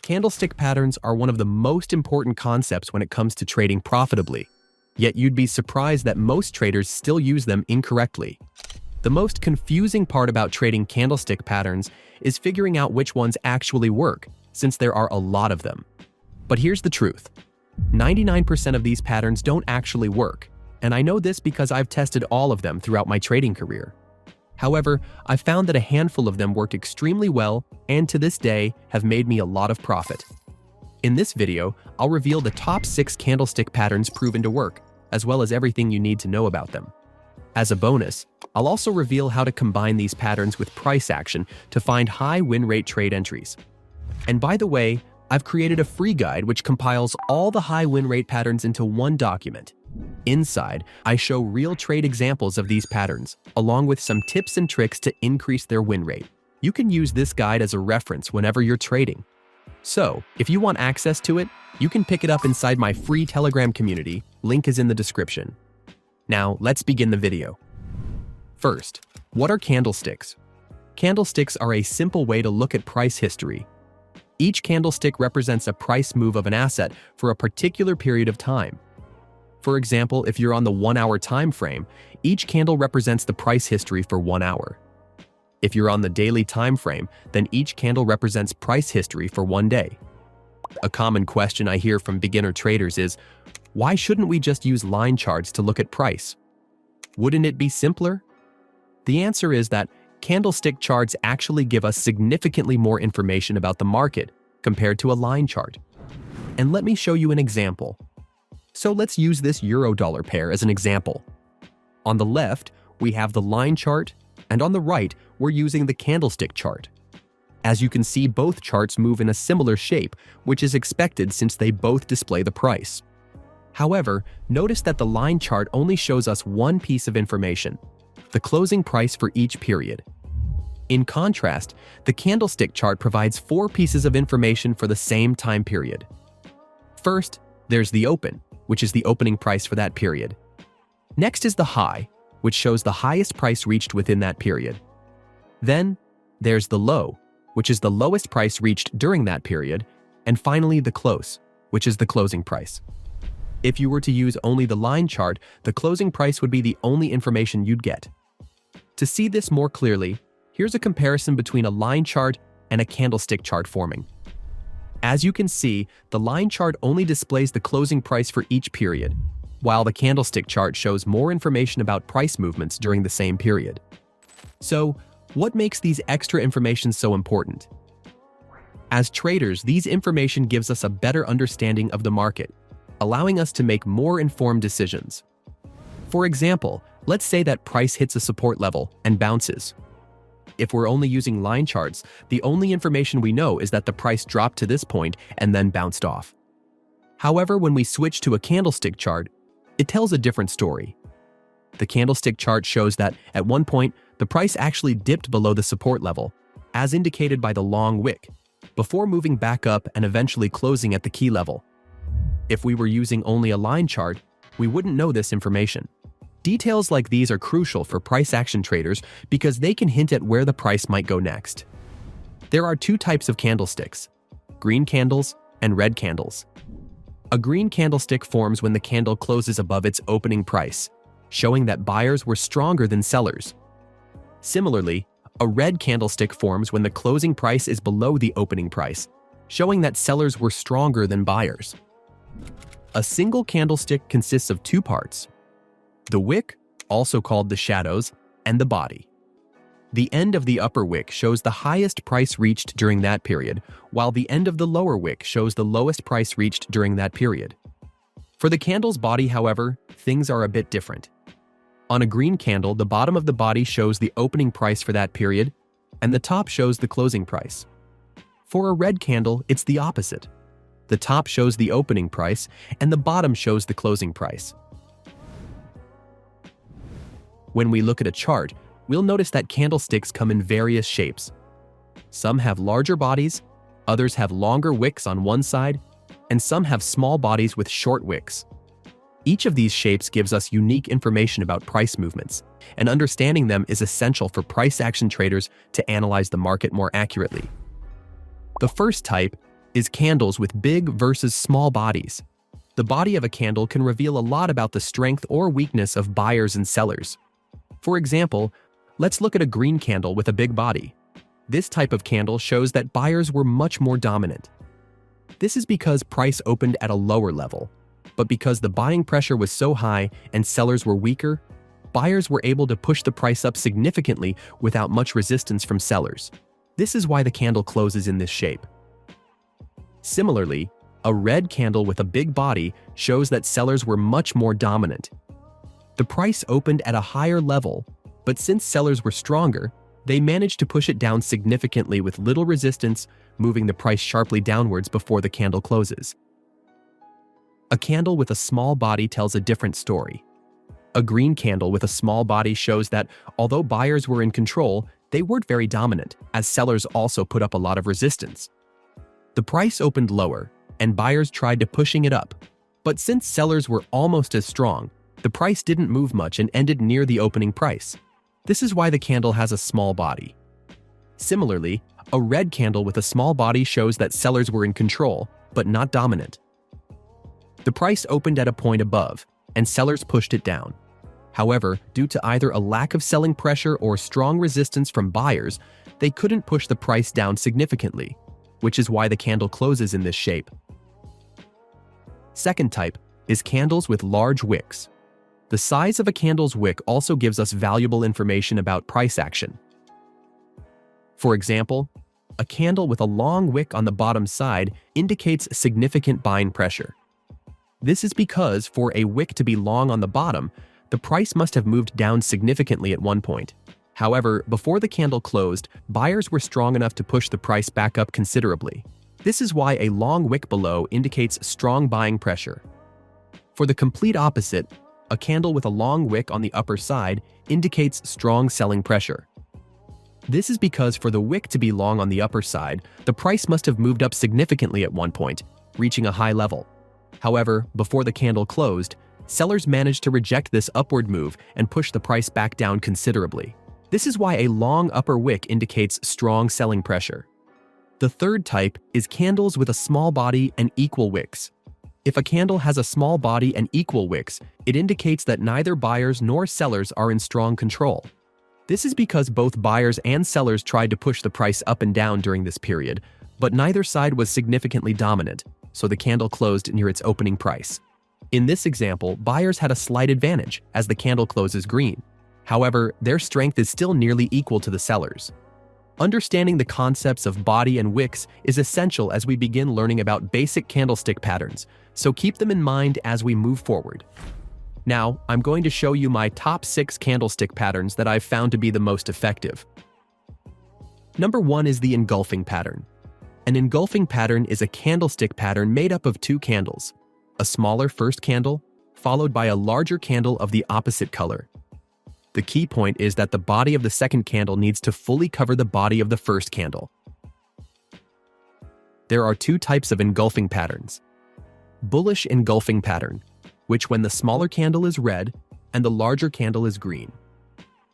Candlestick patterns are one of the most important concepts when it comes to trading profitably, yet you'd be surprised that most traders still use them incorrectly. The most confusing part about trading candlestick patterns is figuring out which ones actually work, since there are a lot of them. But here's the truth. 99% of these patterns don't actually work, and I know this because I've tested all of them throughout my trading career. However, I found that a handful of them work extremely well and to this day have made me a lot of profit. In this video, I'll reveal the top 6 candlestick patterns proven to work, as well as everything you need to know about them. As a bonus, I'll also reveal how to combine these patterns with price action to find high win rate trade entries. And by the way, I've created a free guide which compiles all the high win rate patterns into one document. Inside, I show real trade examples of these patterns, along with some tips and tricks to increase their win rate. You can use this guide as a reference whenever you're trading. So, if you want access to it, you can pick it up inside my free Telegram community. Link is in the description. Now, let's begin the video. First, what are candlesticks? Candlesticks are a simple way to look at price history. Each candlestick represents a price move of an asset for a particular period of time. For example, if you're on the 1-hour time frame, each candle represents the price history for 1 hour. If you're on the daily time frame, then each candle represents price history for 1 day. A common question I hear from beginner traders is, why shouldn't we just use line charts to look at price? Wouldn't it be simpler? The answer is that candlestick charts actually give us significantly more information about the market compared to a line chart. And let me show you an example. So let's use this euro-dollar pair as an example. On the left, we have the line chart, and on the right, we're using the candlestick chart. As you can see, both charts move in a similar shape, which is expected since they both display the price. However, notice that the line chart only shows us one piece of information, the closing price for each period. In contrast, the candlestick chart provides 4 pieces of information for the same time period. First, there's the open, which is the opening price for that period. Next is the high, which shows the highest price reached within that period. Then, there's the low, which is the lowest price reached during that period, and finally the close, which is the closing price. If you were to use only the line chart, the closing price would be the only information you'd get. To see this more clearly, here's a comparison between a line chart and a candlestick chart forming. As you can see, the line chart only displays the closing price for each period, while the candlestick chart shows more information about price movements during the same period. So, what makes these extra information so important? As traders, these information gives us a better understanding of the market, allowing us to make more informed decisions. For example, let's say that price hits a support level and bounces. If we're only using line charts, the only information we know is that the price dropped to this point and then bounced off. However, when we switch to a candlestick chart, it tells a different story. The candlestick chart shows that, at one point, the price actually dipped below the support level, as indicated by the long wick, before moving back up and eventually closing at the key level. If we were using only a line chart, we wouldn't know this information. Details like these are crucial for price action traders because they can hint at where the price might go next. There are 2 types of candlesticks, green candles and red candles. A green candlestick forms when the candle closes above its opening price, showing that buyers were stronger than sellers. Similarly, a red candlestick forms when the closing price is below the opening price, showing that sellers were stronger than buyers. A single candlestick consists of 2 parts: the wick, also called the shadows, and the body. The end of the upper wick shows the highest price reached during that period, while the end of the lower wick shows the lowest price reached during that period. For the candle's body, however, things are a bit different. On a green candle, the bottom of the body shows the opening price for that period, and the top shows the closing price. For a red candle, it's the opposite. The top shows the opening price, and the bottom shows the closing price. When we look at a chart, we'll notice that candlesticks come in various shapes. Some have larger bodies, others have longer wicks on one side, and some have small bodies with short wicks. Each of these shapes gives us unique information about price movements, and understanding them is essential for price action traders to analyze the market more accurately. The first type, is candles with big versus small bodies. The body of a candle can reveal a lot about the strength or weakness of buyers and sellers. For example, let's look at a green candle with a big body. This type of candle shows that buyers were much more dominant. This is because price opened at a lower level, but because the buying pressure was so high and sellers were weaker, buyers were able to push the price up significantly without much resistance from sellers. This is why the candle closes in this shape. Similarly, a red candle with a big body shows that sellers were much more dominant. The price opened at a higher level, but since sellers were stronger, they managed to push it down significantly with little resistance, moving the price sharply downwards before the candle closes. A candle with a small body tells a different story. A green candle with a small body shows that, although buyers were in control, they weren't very dominant, as sellers also put up a lot of resistance. The price opened lower, and buyers tried to pushing it up. But since sellers were almost as strong, the price didn't move much and ended near the opening price. This is why the candle has a small body. Similarly, a red candle with a small body shows that sellers were in control, but not dominant. The price opened at a point above, and sellers pushed it down. However, due to either a lack of selling pressure or strong resistance from buyers, they couldn't push the price down significantly, which is why the candle closes in this shape. Second type is candles with large wicks. The size of a candle's wick also gives us valuable information about price action. For example, a candle with a long wick on the bottom side indicates significant buying pressure. This is because for a wick to be long on the bottom, the price must have moved down significantly at one point. However, before the candle closed, buyers were strong enough to push the price back up considerably. This is why a long wick below indicates strong buying pressure. For the complete opposite, a candle with a long wick on the upper side indicates strong selling pressure. This is because for the wick to be long on the upper side, the price must have moved up significantly at one point, reaching a high level. However, before the candle closed, sellers managed to reject this upward move and push the price back down considerably. This is why a long upper wick indicates strong selling pressure. The third type is candles with a small body and equal wicks. If a candle has a small body and equal wicks, it indicates that neither buyers nor sellers are in strong control. This is because both buyers and sellers tried to push the price up and down during this period, but neither side was significantly dominant, so the candle closed near its opening price. In this example, buyers had a slight advantage as the candle closes green. However, their strength is still nearly equal to the sellers. Understanding the concepts of body and wicks is essential as we begin learning about basic candlestick patterns, so keep them in mind as we move forward. Now, I'm going to show you my top 6 candlestick patterns that I've found to be the most effective. Number 1 is the engulfing pattern. An engulfing pattern is a candlestick pattern made up of 2 candles, a smaller first candle, followed by a larger candle of the opposite color. The key point is that the body of the second candle needs to fully cover the body of the first candle. There are 2 types of engulfing patterns. Bullish engulfing pattern, which when the smaller candle is red and the larger candle is green.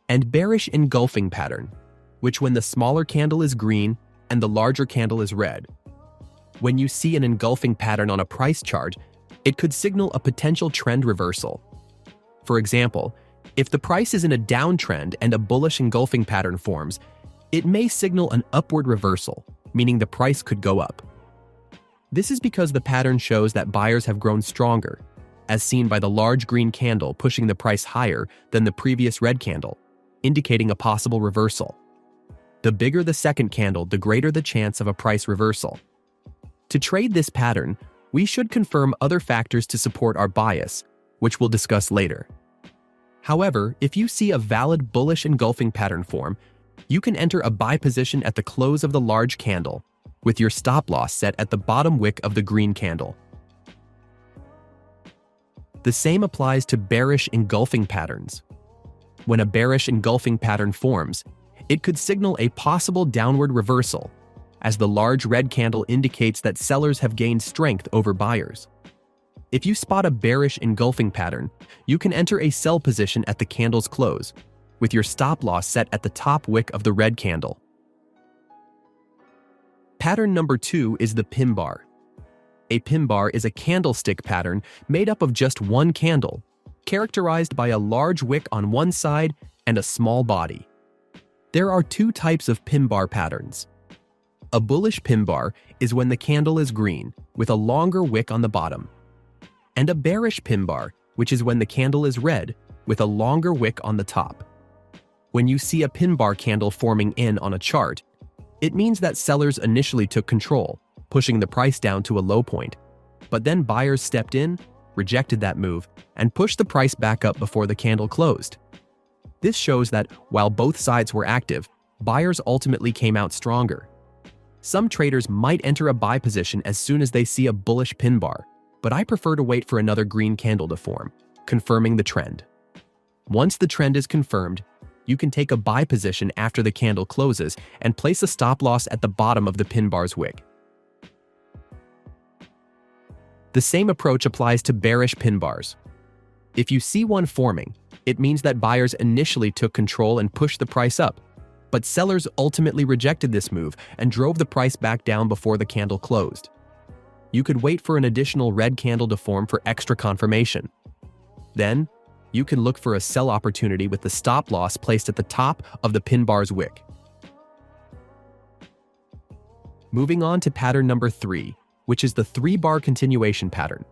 And bearish engulfing pattern, which when the smaller candle is green and the larger candle is red. When you see an engulfing pattern on a price chart, it could signal a potential trend reversal. For example, if the price is in a downtrend and a bullish engulfing pattern forms, it may signal an upward reversal, meaning the price could go up. This is because the pattern shows that buyers have grown stronger, as seen by the large green candle pushing the price higher than the previous red candle, indicating a possible reversal. The bigger the second candle, the greater the chance of a price reversal. To trade this pattern, we should confirm other factors to support our bias, which we'll discuss later. However, if you see a valid bullish engulfing pattern form, you can enter a buy position at the close of the large candle, with your stop loss set at the bottom wick of the green candle. The same applies to bearish engulfing patterns. When a bearish engulfing pattern forms, it could signal a possible downward reversal, as the large red candle indicates that sellers have gained strength over buyers. If you spot a bearish engulfing pattern, you can enter a sell position at the candle's close, with your stop loss set at the top wick of the red candle. Pattern number 2 is the pin bar. A pin bar is a candlestick pattern made up of just one candle, characterized by a large wick on one side and a small body. There are two types of pin bar patterns. A bullish pin bar is when the candle is green, with a longer wick on the bottom. And a bearish pin bar, which is when the candle is red, with a longer wick on the top. When you see a pin bar candle forming in on a chart, it means that sellers initially took control, pushing the price down to a low point. But then buyers stepped in, rejected that move, and pushed the price back up before the candle closed. This shows that while both sides were active, buyers ultimately came out stronger. Some traders might enter a buy position as soon as they see a bullish pin bar, but I prefer to wait for another green candle to form, confirming the trend. Once the trend is confirmed, you can take a buy position after the candle closes and place a stop loss at the bottom of the pin bar's wick. The same approach applies to bearish pin bars. If you see one forming, it means that buyers initially took control and pushed the price up, but sellers ultimately rejected this move and drove the price back down before the candle closed. You could wait for an additional red candle to form for extra confirmation. Then, you can look for a sell opportunity with the stop loss placed at the top of the pin bar's wick. Moving on to pattern number 3, which is the 3-bar continuation pattern.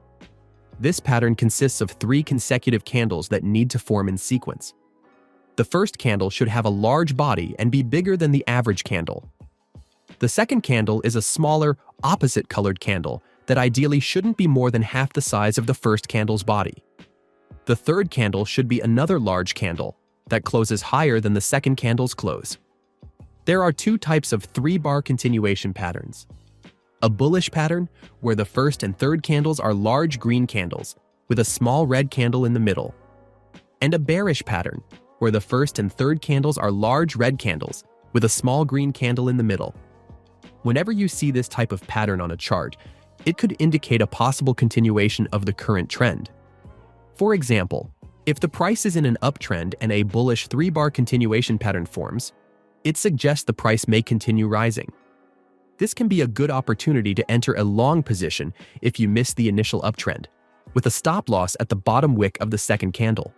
This pattern consists of 3 consecutive candles that need to form in sequence. The first candle should have a large body and be bigger than the average candle. The second candle is a smaller, opposite-colored candle that ideally shouldn't be more than half the size of the first candle's body. The third candle should be another large candle that closes higher than the second candle's close. There are 2 types of 3-bar continuation patterns. A bullish pattern, where the first and third candles are large green candles, with a small red candle in the middle. And a bearish pattern, where the first and third candles are large red candles, with a small green candle in the middle. Whenever you see this type of pattern on a chart, it could indicate a possible continuation of the current trend. For example, if the price is in an uptrend and a bullish 3-bar continuation pattern forms, it suggests the price may continue rising. This can be a good opportunity to enter a long position if you miss the initial uptrend, with a stop loss at the bottom wick of the second candle.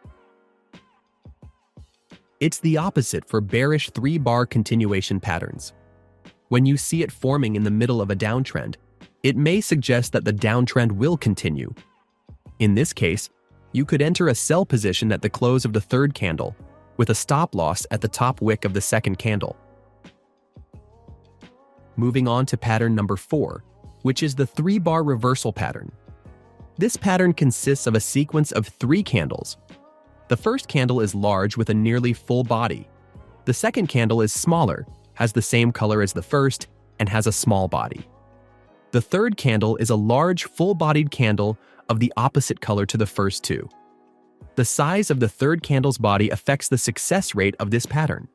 It's the opposite for bearish 3-bar continuation patterns. When you see it forming in the middle of a downtrend, it may suggest that the downtrend will continue. In this case, you could enter a sell position at the close of the third candle, with a stop loss at the top wick of the second candle. Moving on to pattern number 4, which is the 3-bar reversal pattern. This pattern consists of a sequence of 3 candles. The first candle is large with a nearly full body. The second candle is smaller, has the same color as the first, and has a small body. The third candle is a large, full-bodied candle of the opposite color to the first 2. The size of the third candle's body affects the success rate of this pattern.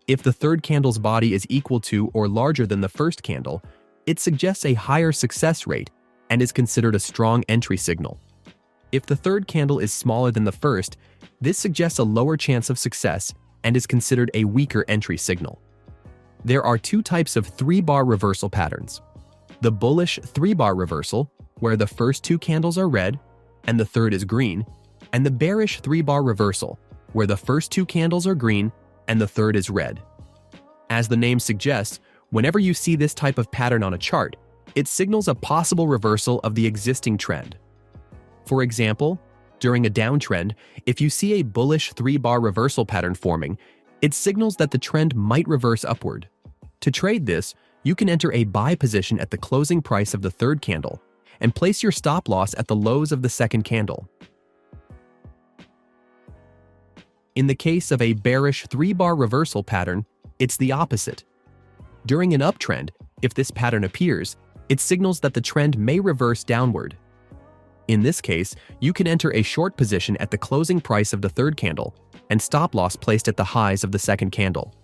If the third candle's body is equal to or larger than the first candle, it suggests a higher success rate and is considered a strong entry signal. If the third candle is smaller than the first, this suggests a lower chance of success and is considered a weaker entry signal. There are 2 types of 3-bar reversal patterns. The bullish 3-bar reversal, where the first 2 candles are red and the third is green, and the bearish 3-bar reversal, where the first 2 candles are green and the third is red. As the name suggests, whenever you see this type of pattern on a chart, it signals a possible reversal of the existing trend. For example, during a downtrend, if you see a bullish 3-bar reversal pattern forming, it signals that the trend might reverse upward. To trade this, you can enter a buy position at the closing price of the third candle and place your stop loss at the lows of the second candle. In the case of a bearish 3-bar reversal pattern, it's the opposite. During an uptrend, if this pattern appears, it signals that the trend may reverse downward. In this case, you can enter a short position at the closing price of the third candle and stop loss placed at the highs of the second candle.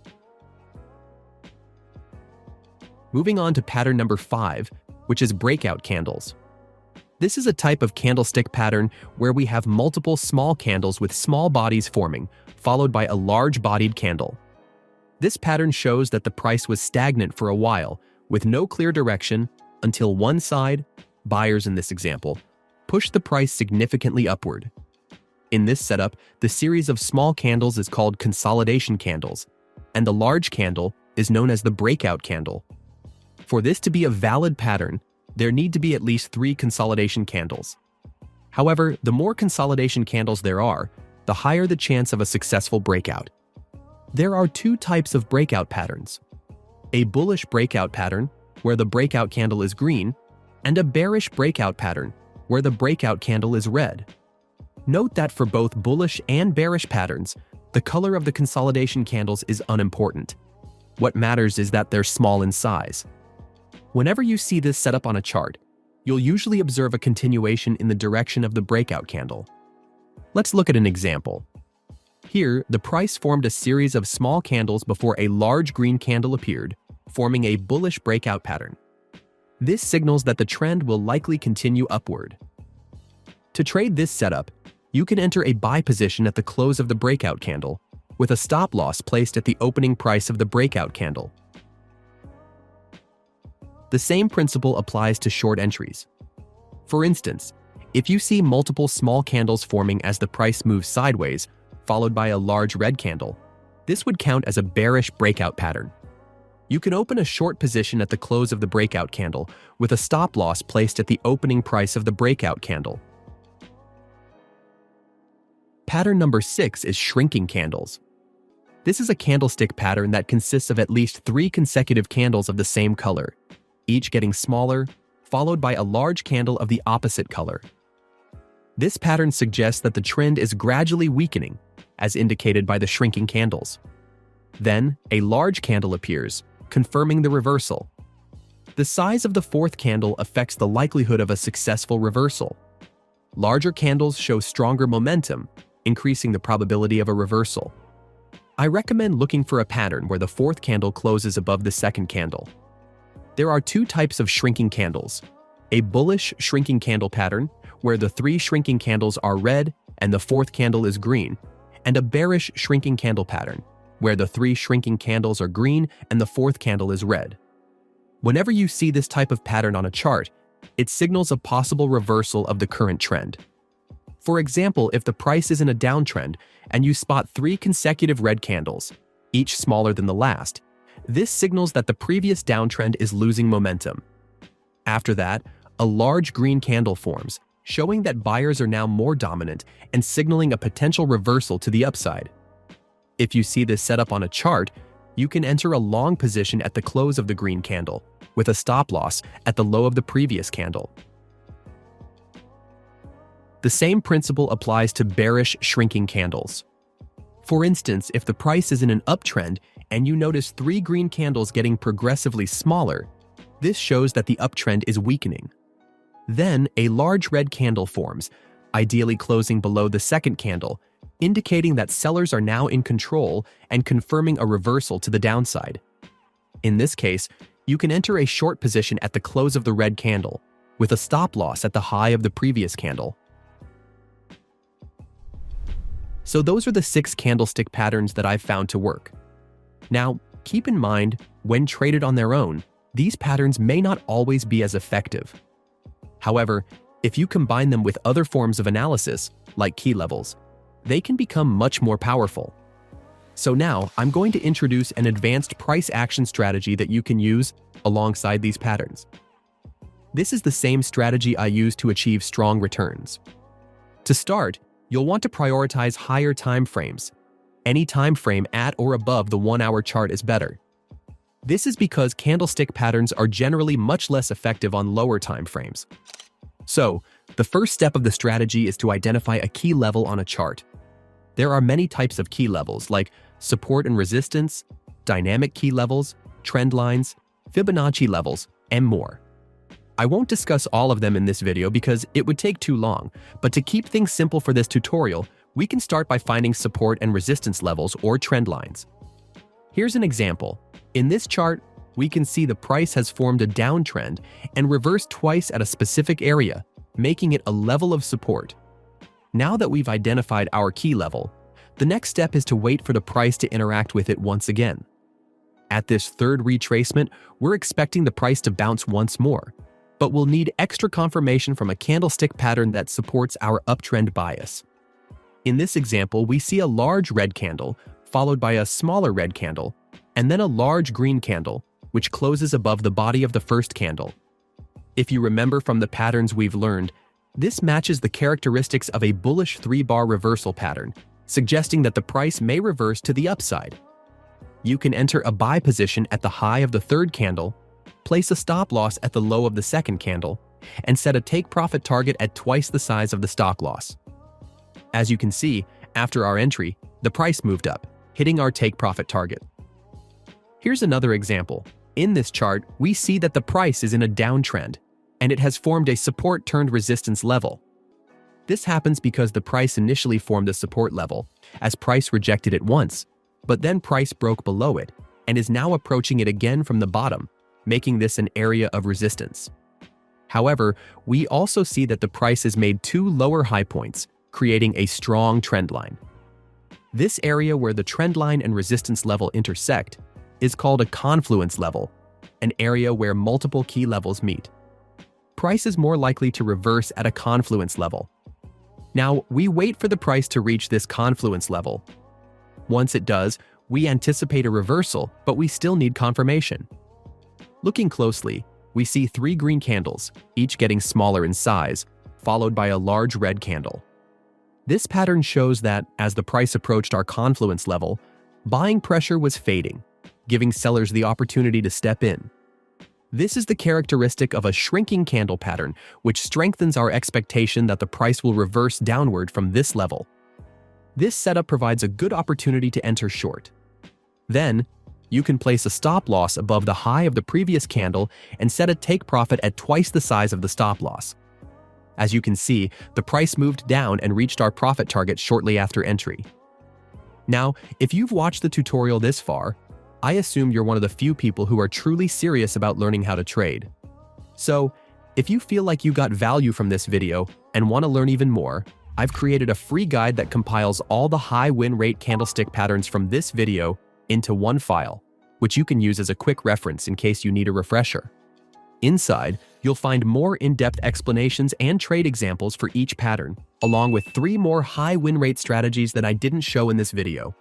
Moving on to pattern number 5, which is breakout candles. This is a type of candlestick pattern where we have multiple small candles with small bodies forming, followed by a large-bodied candle. This pattern shows that the price was stagnant for a while, with no clear direction until one side, buyers in this example, push the price significantly upward. In this setup, the series of small candles is called consolidation candles, and the large candle is known as the breakout candle. For this to be a valid pattern, there need to be at least 3 consolidation candles. However, the more consolidation candles there are, the higher the chance of a successful breakout. There are 2 types of breakout patterns: a bullish breakout pattern, where the breakout candle is green, and a bearish breakout pattern, where the breakout candle is red. Note that for both bullish and bearish patterns, the color of the consolidation candles is unimportant. What matters is that they're small in size. Whenever you see this setup on a chart, you'll usually observe a continuation in the direction of the breakout candle. Let's look at an example. Here, the price formed a series of small candles before a large green candle appeared, forming a bullish breakout pattern. This signals that the trend will likely continue upward. To trade this setup, you can enter a buy position at the close of the breakout candle, with a stop loss placed at the opening price of the breakout candle. The same principle applies to short entries. For instance, if you see multiple small candles forming as the price moves sideways, followed by a large red candle, this would count as a bearish breakout pattern. You can open a short position at the close of the breakout candle, with a stop loss placed at the opening price of the breakout candle. Pattern number 6 is shrinking candles. This is a candlestick pattern that consists of at least 3 consecutive candles of the same color, each getting smaller, followed by a large candle of the opposite color. This pattern suggests that the trend is gradually weakening, as indicated by the shrinking candles. Then, a large candle appears, confirming the reversal. The size of the 4th candle affects the likelihood of a successful reversal. Larger candles show stronger momentum, increasing the probability of a reversal. I recommend looking for a pattern where the 4th candle closes above the 2nd candle. There are 2 types of shrinking candles: a bullish shrinking candle pattern, where the 3 shrinking candles are red and the 4th candle is green, and a bearish shrinking candle pattern, where the 3 shrinking candles are green and the 4th candle is red. Whenever you see this type of pattern on a chart, it signals a possible reversal of the current trend. For example, if the price is in a downtrend and you spot 3 consecutive red candles, each smaller than the last, this signals that the previous downtrend is losing momentum. After that, a large green candle forms, showing that buyers are now more dominant and signaling a potential reversal to the upside. If you see this setup on a chart, you can enter a long position at the close of the green candle, with a stop loss at the low of the previous candle. The same principle applies to bearish shrinking candles. For instance, if the price is in an uptrend and you notice 3 green candles getting progressively smaller, this shows that the uptrend is weakening. Then, a large red candle forms, ideally closing below the 2nd candle, indicating that sellers are now in control and confirming a reversal to the downside. In this case, you can enter a short position at the close of the red candle, with a stop loss at the high of the previous candle. So those are the 6 candlestick patterns that I've found to work. Now, keep in mind, when traded on their own, these patterns may not always be as effective. However, if you combine them with other forms of analysis, like key levels, they can become much more powerful. So now, I'm going to introduce an advanced price action strategy that you can use alongside these patterns. This is the same strategy I use to achieve strong returns. To start, you'll want to prioritize higher time frames. Any time frame at or above the 1-hour chart is better. This is because candlestick patterns are generally much less effective on lower time frames. So, the first step of the strategy is to identify a key level on a chart. There are many types of key levels, like support and resistance, dynamic key levels, trend lines, Fibonacci levels, and more. I won't discuss all of them in this video because it would take too long, but to keep things simple for this tutorial, we can start by finding support and resistance levels or trend lines. Here's an example. In this chart, we can see the price has formed a downtrend and reversed twice at a specific area, making it a level of support. Now that we've identified our key level, the next step is to wait for the price to interact with it once again. At this third retracement, we're expecting the price to bounce once more, but we'll need extra confirmation from a candlestick pattern that supports our uptrend bias. In this example, we see a large red candle, followed by a smaller red candle, and then a large green candle, which closes above the body of the first candle. If you remember from the patterns we've learned, this matches the characteristics of a bullish 3-bar reversal pattern, suggesting that the price may reverse to the upside. You can enter a buy position at the high of the third candle, place a stop loss at the low of the second candle, and set a take profit target at twice the size of the stop loss. As you can see, after our entry, the price moved up, hitting our take profit target. Here's another example. In this chart, we see that the price is in a downtrend, and it has formed a support-turned-resistance level. This happens because the price initially formed a support level, as price rejected it once, but then price broke below it and is now approaching it again from the bottom, making this an area of resistance. However, we also see that the price has made 2 lower high points, creating a strong trend line. This area where the trend line and resistance level intersect is called a confluence level, an area where multiple key levels meet. Price is more likely to reverse at a confluence level. Now, we wait for the price to reach this confluence level. Once it does, we anticipate a reversal, but we still need confirmation. Looking closely, we see 3 green candles, each getting smaller in size, followed by a large red candle. This pattern shows that, as the price approached our confluence level, buying pressure was fading, giving sellers the opportunity to step in. This is the characteristic of a shrinking candle pattern, which strengthens our expectation that the price will reverse downward from this level. This setup provides a good opportunity to enter short. Then, you can place a stop loss above the high of the previous candle and set a take profit at twice the size of the stop loss. As you can see, the price moved down and reached our profit target shortly after entry. Now, if you've watched the tutorial this far, I assume you're one of the few people who are truly serious about learning how to trade. So, if you feel like you got value from this video and want to learn even more, I've created a free guide that compiles all the high win rate candlestick patterns from this video into one file, which you can use as a quick reference in case you need a refresher. Inside, you'll find more in-depth explanations and trade examples for each pattern, along with 3 more high win rate strategies that I didn't show in this video.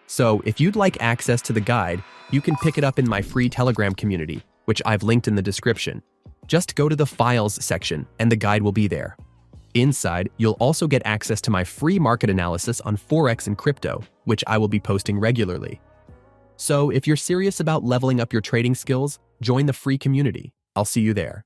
So, if you'd like access to the guide, you can pick it up in my free Telegram community, which I've linked in the description. Just go to the Files section and the guide will be there. Inside, you'll also get access to my free market analysis on Forex and crypto, which I will be posting regularly. So, if you're serious about leveling up your trading skills, join the free community. I'll see you there.